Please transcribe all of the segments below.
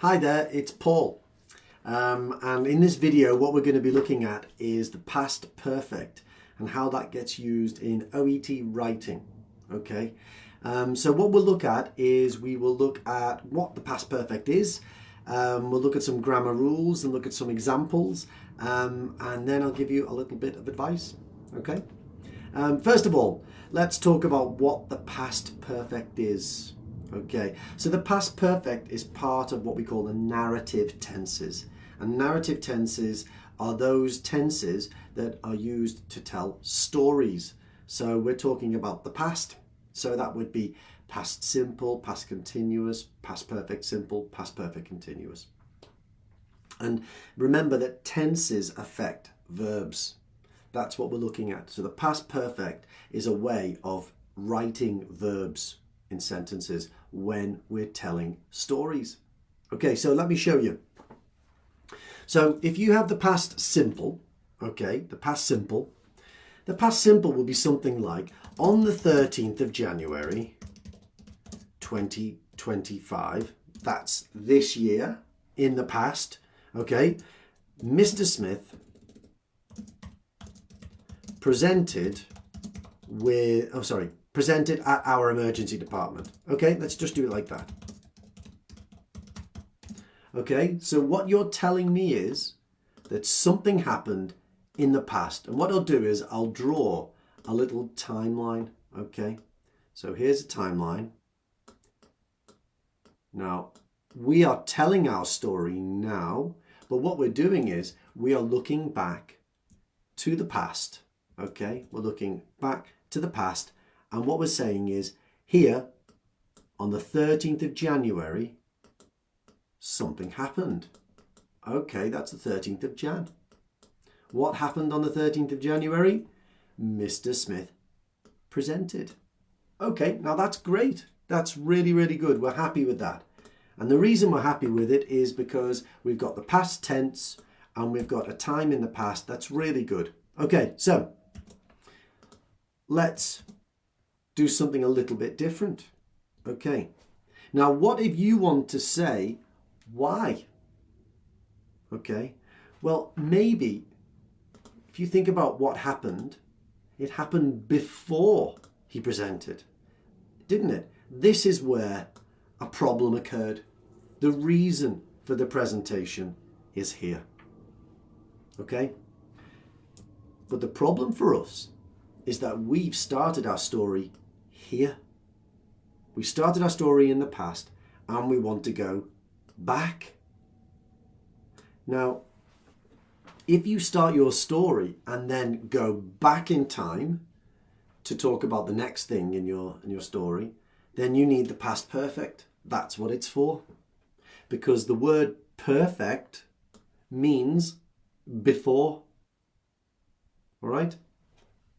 Hi there, it's Paul. And in this video, what we're going to be looking at is the past perfect and how that gets used in OET writing. Okay, so what we'll look at is we will look at what the past perfect is. We'll look at some grammar rules and look at some examples, and then I'll give you a little bit of advice. Okay, first of all, let's talk about what the past perfect is. Okay, so the past perfect is part of what we call the narrative tenses. And narrative tenses are those tenses that are used to tell stories. So we're talking about the past. So that would be past simple, past continuous, past perfect simple, past perfect continuous. And remember that tenses affect verbs. That's what we're looking at. So the past perfect is a way of writing verbs in sentences when we're telling stories. Okay, so let me show you. So if you have the past simple, okay, the past simple will be something like, on the 13th of January 2025, that's this year, in the past, okay, Mr. Smith presented at our emergency department. Okay, let's just do it like that. Okay, so what you're telling me is that something happened in the past. And what I'll do is I'll draw a little timeline. Okay, so here's a timeline. Now, we are telling our story now, but what we're doing is we are looking back to the past. Okay, we're looking back to the past. And what we're saying is, here, on the 13th of January, something happened. Okay, that's the 13th of Jan. What happened on the 13th of January? Mr. Smith presented. Okay, now that's great. That's really, really good. We're happy with that. And the reason we're happy with it is because we've got the past tense and we've got a time in the past. That's really good. Okay, so let's do something a little bit different. Okay. Now, what if you want to say why? Okay. Well, maybe if you think about what happened, it happened before he presented, didn't it? This is where a problem occurred. The reason for the presentation is here. Okay. But the problem for us is that we've started our story here. We started our story in the past and we want to go back. Now, if you start your story and then go back in time to talk about the next thing in your story, then you need the past perfect. That's what it's for. Because the word perfect means before. All right?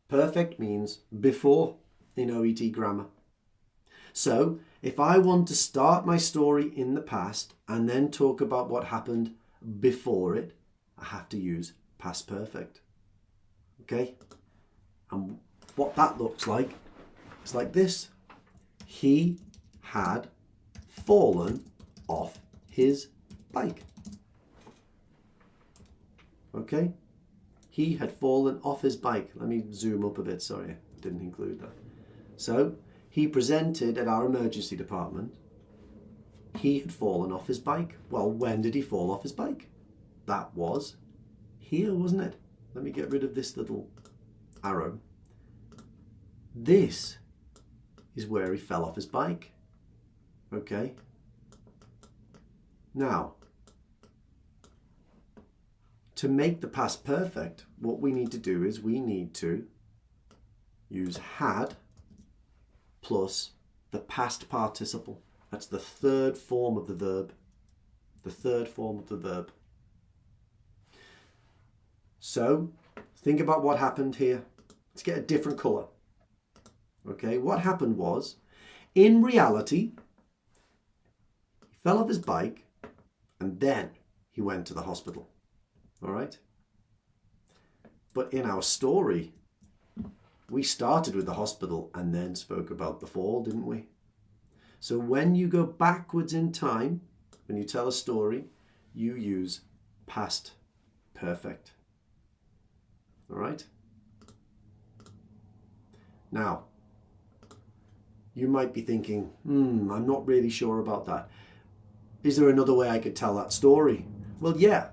Perfect means before in OET grammar. So if I want to start my story in the past and then talk about what happened before it, I have to use past perfect. Okay? And what that looks like is like this. He had fallen off his bike. Okay? He had fallen off his bike. Let me zoom up a bit. Sorry, I didn't include that. So he presented at our emergency department. He had fallen off his bike. Well, when did he fall off his bike? That was here, wasn't it? Let me get rid of this little arrow. This is where he fell off his bike. Okay. Now, to make the past perfect, what we need to do is we need to use had plus the past participle. That's the third form of the verb. The third form of the verb. So, think about what happened here. Let's get a different colour. Okay, what happened was, in reality, he fell off his bike and then he went to the hospital. All right? But in our story, we started with the hospital and then spoke about the fall, didn't we? So when you go backwards in time, when you tell a story, you use past perfect. All right? Now, you might be thinking, I'm not really sure about that. Is there another way I could tell that story? Well, yeah,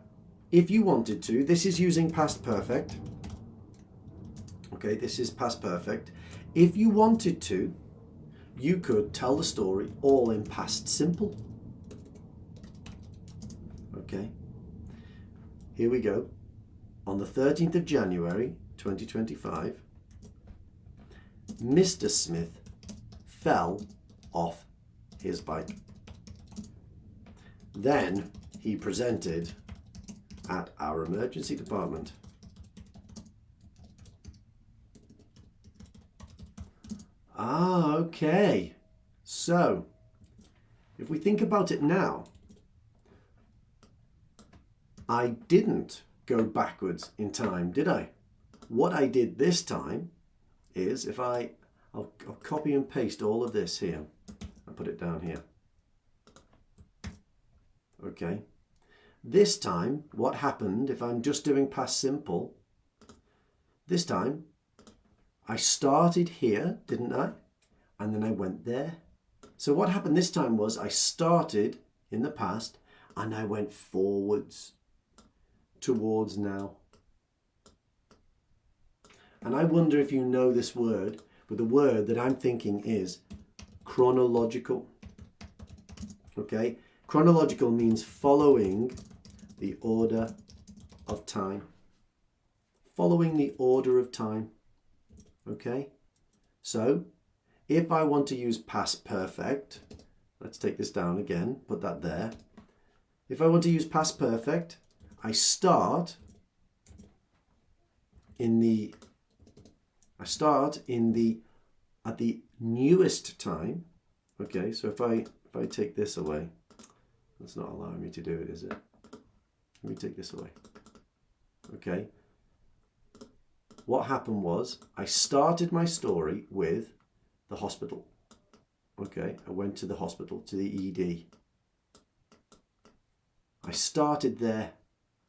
if you wanted to. This is using past perfect. Okay, this is past perfect. If you wanted to, you could tell the story all in past simple. Okay, here we go. On the 13th of January 2025, Mr. Smith fell off his bike. Then he presented at our emergency department. Okay. So, if we think about it now, I didn't go backwards in time, did I? What I did this time is, if I'll copy and paste all of this here and put it down here. Okay. This time, what happened, if I'm just doing past simple, this time, I started here, didn't I? And then I went there. So what happened this time was I started in the past and I went forwards towards now. And I wonder if you know this word, but the word that I'm thinking is chronological. Okay? Chronological means following the order of time. Following the order of time. Okay? So, if I want to use past perfect, let's take this down again, put that there. If I want to use past perfect, I start at the newest time. Okay, so if I take this away, that's not allowing me to do it, is it? Let me take this away. Okay. What happened was I started my story with the hospital. Okay, I went to the hospital, to the ED. I started there.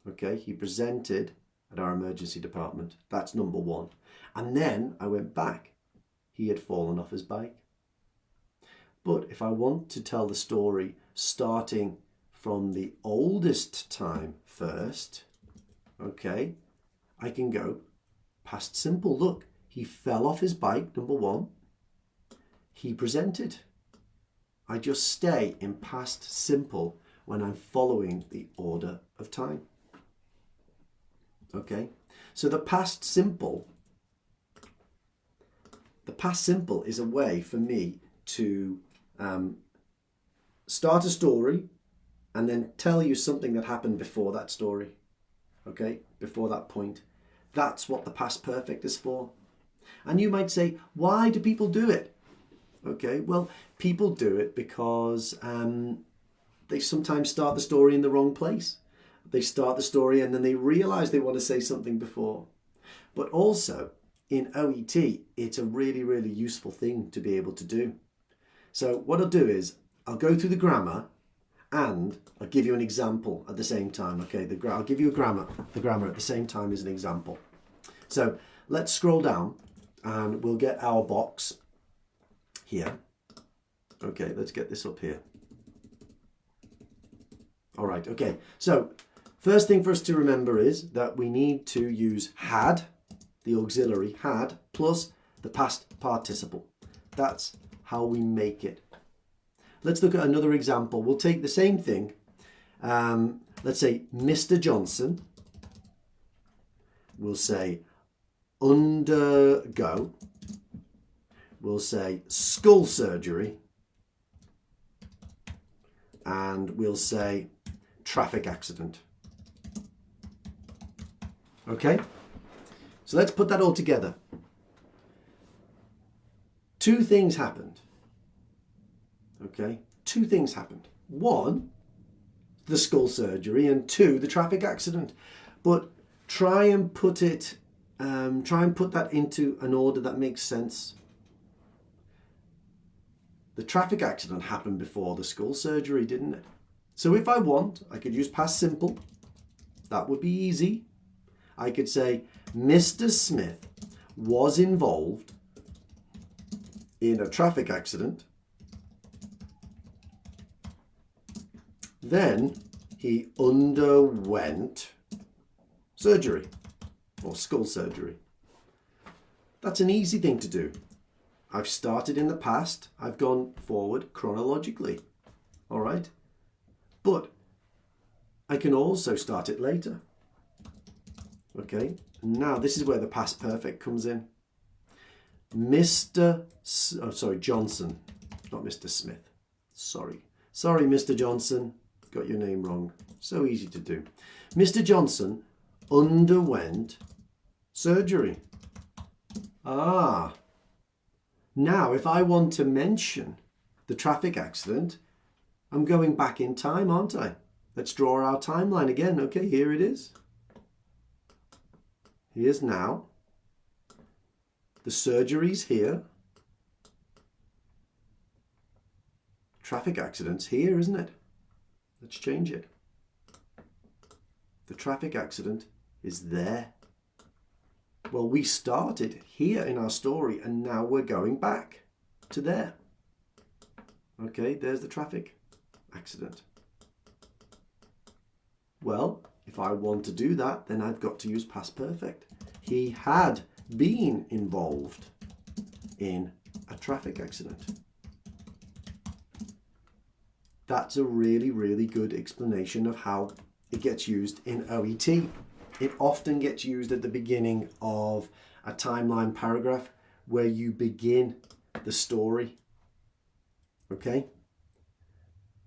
Okay, he presented at our emergency department. That's number one. And then I went back. He had fallen off his bike. But if I want to tell the story starting from the oldest time first, okay, I can go past simple. Look, he fell off his bike, number one. He presented. I just stay in past simple when I'm following the order of time. Okay, so the past simple is a way for me to start a story and then tell you something that happened before that story. Okay, before that point. That's what the past perfect is for. And you might say, why do people do it? Okay, well, people do it because they sometimes start the story in the wrong place. They start the story and then they realize they want to say something before. But also in OET, it's a really, really useful thing to be able to do. So what I'll do is I'll go through the grammar and I'll give you an example at the same time. Okay, I'll give you the grammar at the same time as an example. So let's scroll down and we'll get our box here. Okay, let's get this up here. All right, okay. So first thing for us to remember is that we need to use had, the auxiliary had, plus the past participle. That's how we make it. Let's look at another example. We'll take the same thing. Let's say Mr. Johnson. We'll say undergo. We'll say skull surgery. And we'll say traffic accident. Okay? So let's put that all together. Two things happened. Okay? Two things happened. One, the skull surgery, and two, the traffic accident. But try and put that into an order that makes sense. The traffic accident happened before the skull surgery, didn't it? So if I want, I could use past simple. That would be easy. I could say, Mr. Smith was involved in a traffic accident. Then he underwent surgery or skull surgery. That's an easy thing to do. I've started in the past. I've gone forward chronologically. All right. But I can also start it later. Okay. Now this is where the past perfect comes in. Johnson, not Mr. Smith. Sorry, Mr. Johnson. Got your name wrong. So easy to do. Mr. Johnson underwent surgery. Now if I want to mention the traffic accident, I'm going back in time, aren't I? Let's draw our timeline again. Okay, here it is. Here's now. The surgery's here. Traffic accident's here, isn't it? Let's change it. The traffic accident is there. Well, we started here in our story and now we're going back to there. Okay, there's the traffic accident. Well, if I want to do that, then I've got to use past perfect. He had been involved in a traffic accident. That's a really, really good explanation of how it gets used in OET. It often gets used at the beginning of a timeline paragraph where you begin the story. Okay?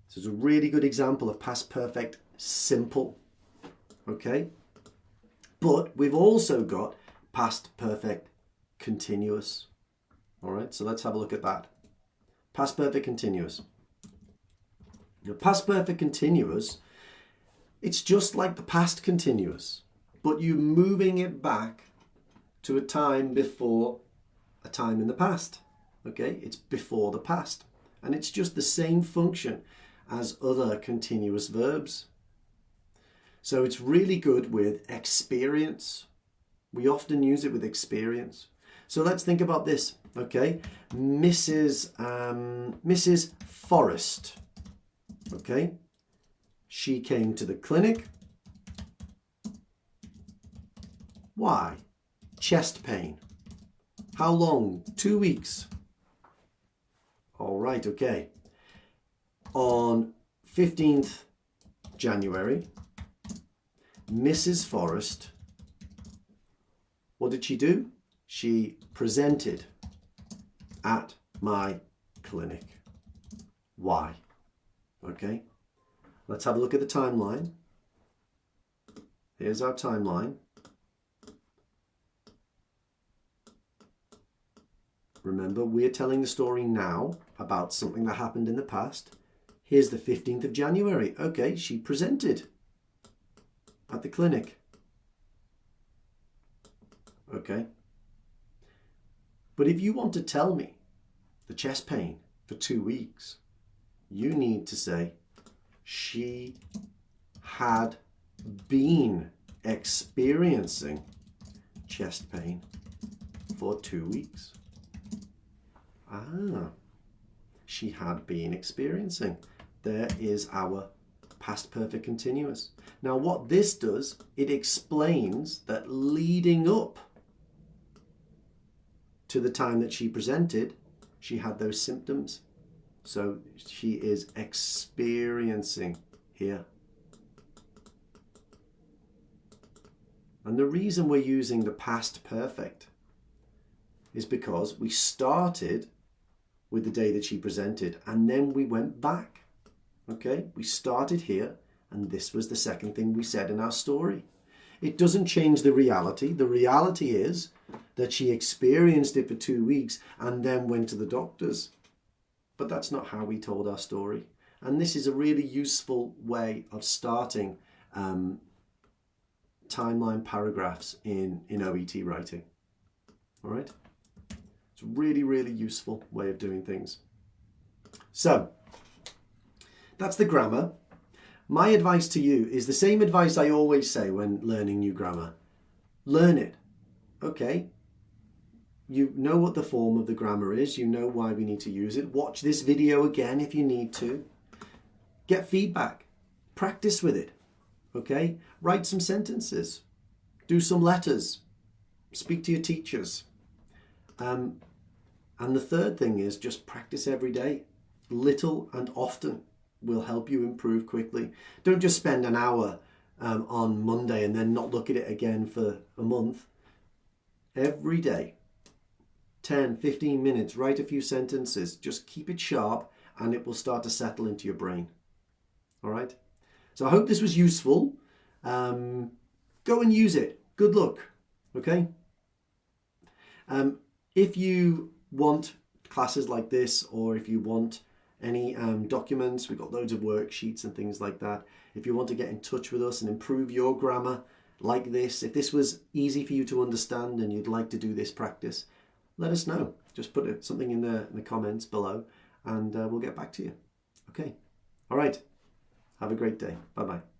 So it's a really good example of past perfect simple. Okay? But we've also got past perfect continuous. All right, so let's have a look at that. Past perfect continuous. Now, past perfect continuous, it's just like the past continuous, but you're moving it back to a time before a time in the past. Okay, it's before the past. And it's just the same function as other continuous verbs. So it's really good with experience. We often use it with experience. So let's think about this, okay? Mrs. Forrest, okay? She came to the clinic. Why? Chest pain. How long? 2 weeks. All right, okay. On 15th January, Mrs. Forrest, what did she do? She presented at my clinic. Why? Okay, let's have a look at the timeline. Here's our timeline. Remember, we're telling the story now about something that happened in the past. Here's the 15th of January. Okay, she presented at the clinic. Okay. But if you want to tell me the chest pain for 2 weeks, you need to say she had been experiencing chest pain for 2 weeks. She had been experiencing. There is our past perfect continuous. Now what this does, it explains that leading up to the time that she presented, she had those symptoms. So she is experiencing here. And the reason we're using the past perfect is because we started with the day that she presented and then we went back. Okay, we started here and this was the second thing we said in our story. It doesn't change the reality. The reality is that she experienced it for 2 weeks and then went to the doctors. But that's not how we told our story. And this is a really useful way of starting timeline paragraphs in OET writing. All right? It's a really, really useful way of doing things. So, that's the grammar. my advice to you is the same advice I always say when learning new grammar. Learn it. Okay. You know what the form of the grammar is. You know why we need to use it. Watch this video again if you need to. Get feedback. Practice with it. Okay? Write some sentences. Do some letters. Speak to your teachers. And the third thing is just practice every day. Little and often will help you improve quickly. Don't just spend an hour on Monday and then not look at it again for a month. Every day, 10, 15 minutes, write a few sentences. Just keep it sharp and it will start to settle into your brain. All right? So I hope this was useful. Go and use it. Good luck. Okay? If you want classes like this, or if you want any documents, we've got loads of worksheets and things like that. If you want to get in touch with us and improve your grammar like this, if this was easy for you to understand and you'd like to do this practice, let us know. Just put something in the comments below and we'll get back to you. Okay. All right. Have a great day. Bye-bye.